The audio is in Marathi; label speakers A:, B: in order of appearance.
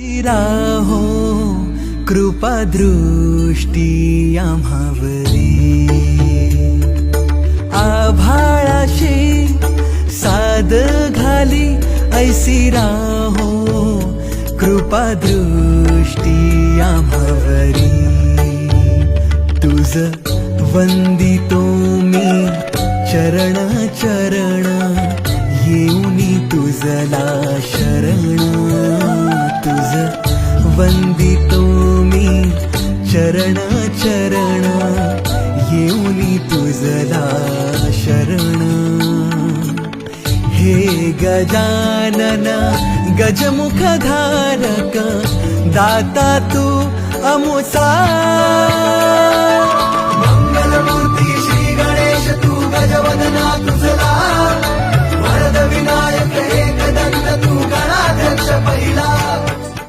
A: राहो कृपा दृष्टी आम्हावरी, आभाळाशी साद घाली ऐसी राहो कृपा दृष्टी आम्हावरी। तुझ वंदितो मी चरण चरण, येऊनी तुझला शरण। तुझ वंदितो मी चरण चरण, येऊनी तुझला शरण। हे गजानन गजमुख धारक, दाता तू अमुसा।